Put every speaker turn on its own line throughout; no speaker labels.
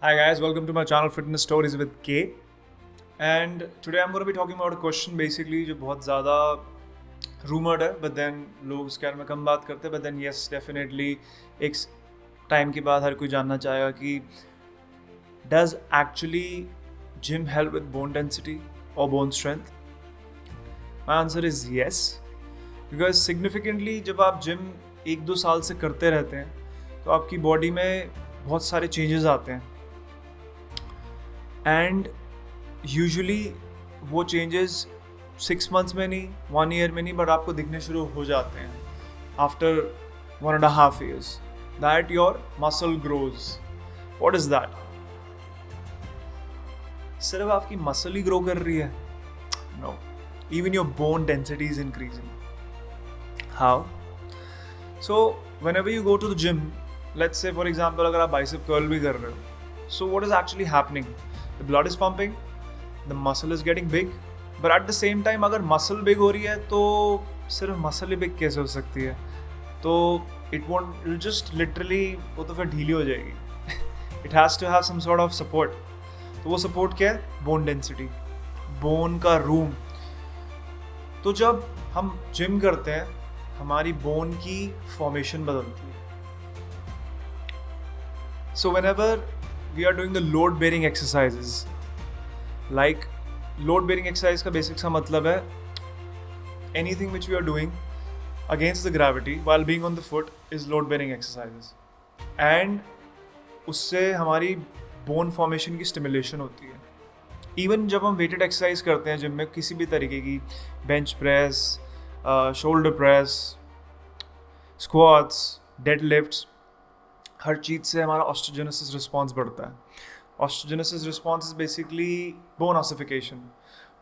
Hi guys, welcome to my channel Fitness Stories with K. And today I'm going to be talking about a question basically जो बहुत ज़्यादा rumored है, but then लोग उसके बारे में कम बात करते हैं, but then yes definitely एक टाइम के बाद हर कोई जानना चाहेगा कि does actually gym help with bone density or bone strength? My answer is yes, because significantly जब आप जिम 1-2 साल से करते रहते हैं तो आपकी बॉडी में बहुत सारे चेंजेस आते हैं एंड यूजुअली वो चेंजेस 6 मंथ्स में नहीं, 1 ईयर में नहीं, बट आपको दिखने शुरू हो जाते हैं after 1.5 years that your muscle grows. What is that? सिर्फ आपकी मसल ही ग्रो कर रही है? No, even your bone density is increasing. How? So whenever you go to the gym, let's say for example अगर आप bicep curl भी कर रहे हो, so what is actually happening? The blood is pumping, the muscle is getting big, but at the same time अगर muscle big हो रही है तो सिर्फ muscle ही big कैसे हो सकती है? तो it'll just literally वो तो फिर ढीली हो जाएगी. It has to have some sort of support. तो वो support क्या है? Bone density, bone का room. तो जब हम जिम करते हैं हमारी बोन की फॉर्मेशन बदलती है. सो whenever we are doing the load bearing exercises, like load bearing exercise का बेसिक सा मतलब है anything which we are doing against the gravity while being on the foot is load bearing exercises, and उससे हमारी bone formation की stimulation होती है. Even जब हम वेटेड एक्सरसाइज करते हैं जिम में किसी भी तरीके की, bench press, shoulder press, squats, deadlifts, हर चीज़ से हमारा ऑस्टियोजेनेसिस रिस्पॉन्स बढ़ता है. Osteogenesis response is basically bone ossification.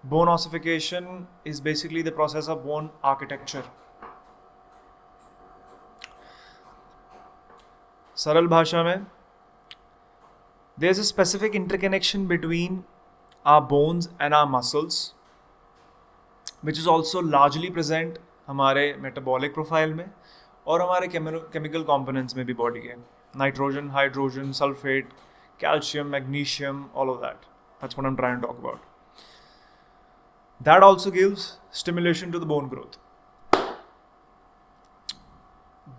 Bone ossification is basically the process of bone architecture. सरल भाषा में there is a specific interconnection between our bones and our muscles, which is also largely present हमारे metabolic profile में और हमारे chemical components में भी body के, nitrogen, hydrogen, sulfate, calcium, magnesium, all of that. That's what I'm trying to talk about. That also gives stimulation to the bone growth.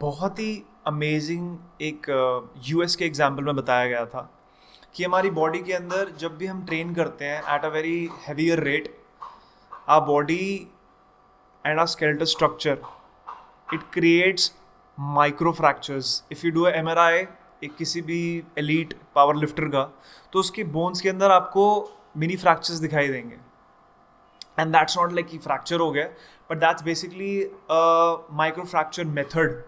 बहुत ही amazing एक US के example में बताया गया था कि हमारी बॉडी के अंदर जब भी हम ट्रेन करते हैं at a very heavier rate, our body and our skeletal structure, it creates micro fractures. If you do MRI एक किसी भी एलीट पावर लिफ्टर का, तो उसके बोन्स के अंदर आपको मिनी फ्रैक्चर्स दिखाई देंगे. एंड दैट्स नॉट लाइक कि फ्रैक्चर हो गया, but that's basically micro fracture method,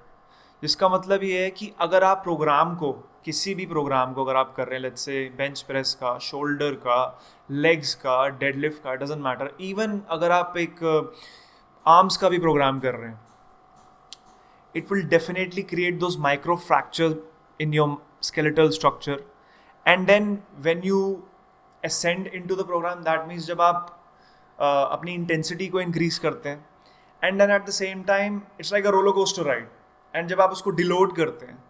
जिसका मतलब ये है कि अगर आप प्रोग्राम को, किसी भी प्रोग्राम को अगर आप कर रहे हैं, लेट्स से बेंच प्रेस का, शोल्डर का, लेग्स का, डेडलिफ्ट का, डजंट मैटर, इवन अगर आप एक आर्म्स का भी प्रोग्राम कर रहे हैं, it will definitely create those micro fracture in your skeletal structure. And then when you ascend into the programme, that means जब आप अपनी इंटेंसिटी को इंक्रीज करते हैं, and then at the same time it's like a roller coaster ride, and जब आप उसको deload करते हैं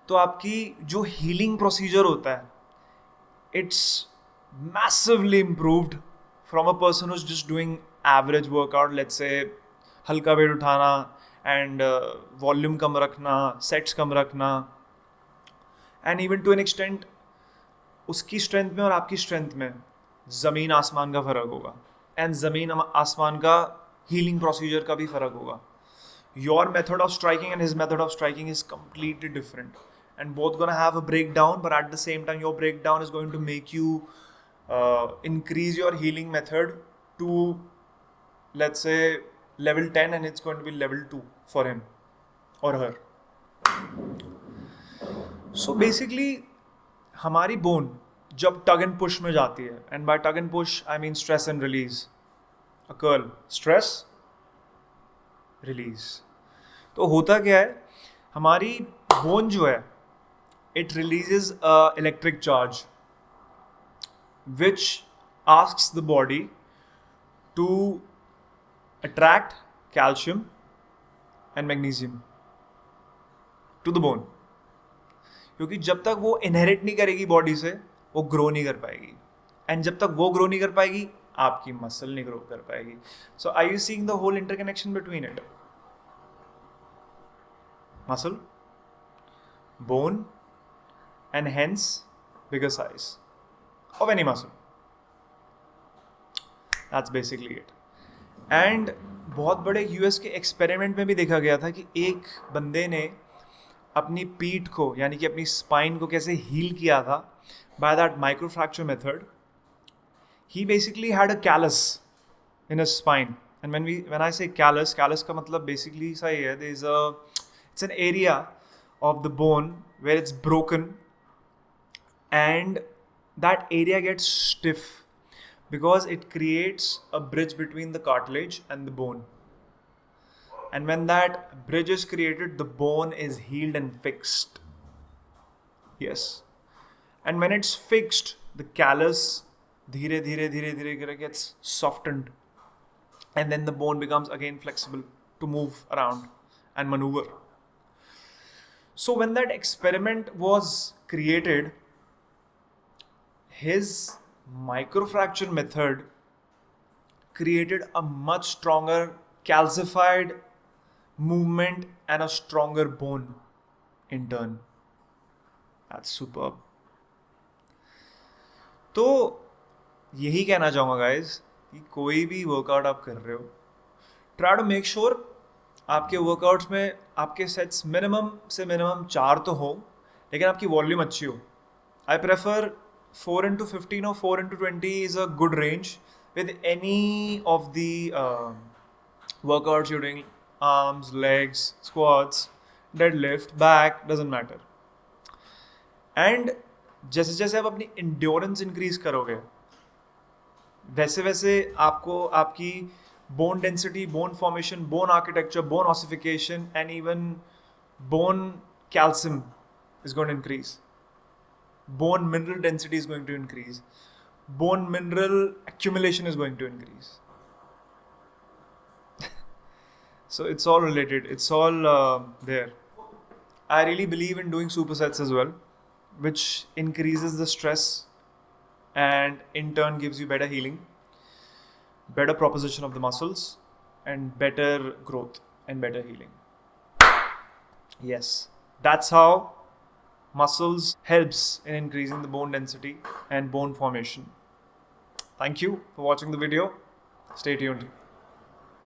तो आपकी जो हीलिंग प्रोसीजर होता है, it's massively improved from a person who is just doing average workout. Let's say हल्का वेट उठाना एंड वॉल्यूम कम रखना, सेट्स कम रखना, and even to an extent उसकी स्ट्रेंथ में और आपकी स्ट्रेंथ में ज़मीन आसमान का फ़र्क होगा, एंड ज़मीन आसमान का हीलिंग प्रोसीजर का भी फ़र्क होगा. Your method of striking and his method of striking is completely different, and both gonna have a breakdown, but at the same time your breakdown is going to make you increase your healing method to, let's say, level 10, and it's going to be level 2 for him or her. So basically हमारी bone जब tug and push में जाती है, and by tug and push I mean stress and release, a curl, stress, release. तो होता क्या है, हमारी बोन जो है, it releases electric charge which asks the body to attract calcium and magnesium to the bone. क्योंकि जब तक वो इनहेरिट नहीं करेगी बॉडी से, वो ग्रो नहीं कर पाएगी, एंड जब तक वो ग्रो नहीं कर पाएगी, आपकी मसल नहीं ग्रो कर पाएगी. So are you seeing the whole interconnection between it? Muscle, bone, and hence bigger size of any muscle. That's basically it. And बहुत बड़े यूएस के एक्सपेरिमेंट में भी देखा गया था कि एक बंदे ने अपनी पीठ को यानी कि अपनी स्पाइन को कैसे हील किया था by that microfracture method. He basically had a callus in his spine. And when I say callus का मतलब बेसिकली सही है, it's an area of the bone where it's broken and that area gets stiff because it creates a bridge between the cartilage and the bone. And when that bridge is created, the bone is healed and fixed. Yes. And when it's fixed, the callus धीरे धीरे gets softened, and then the bone becomes again flexible to move around and maneuver. So when that experiment was created, his microfracture method created a much stronger calcified movement and a stronger bone in turn. That's superb. तो यही कहना चाहूँगा guys कि कोई भी workout आप कर रहे हो, try to make sure आपके वर्कआउट्स में आपके सेट्स मिनिमम से मिनिमम 4 तो हो, लेकिन आपकी वॉल्यूम अच्छी हो. I prefer 4x15 or 4x20 is a good range with any of the workouts you doing, arms, legs, squats, deadlift, back, doesn't matter. And जैसे जैसे आप अपनी इंड्योरेंस इंक्रीज करोगे, वैसे वैसे आपको आपकी bone density, bone formation, bone architecture, bone ossification, and even bone calcium is going to increase. Bone mineral density is going to increase. Bone mineral accumulation is going to increase. So it's all related. It's all there. I really believe in doing supersets as well, which increases the stress and in turn gives you better healing, better proposition of the muscles, and better growth and better healing. Yes, that's how muscles helps in increasing the bone density and bone formation. Thank you for watching the video. Stay tuned.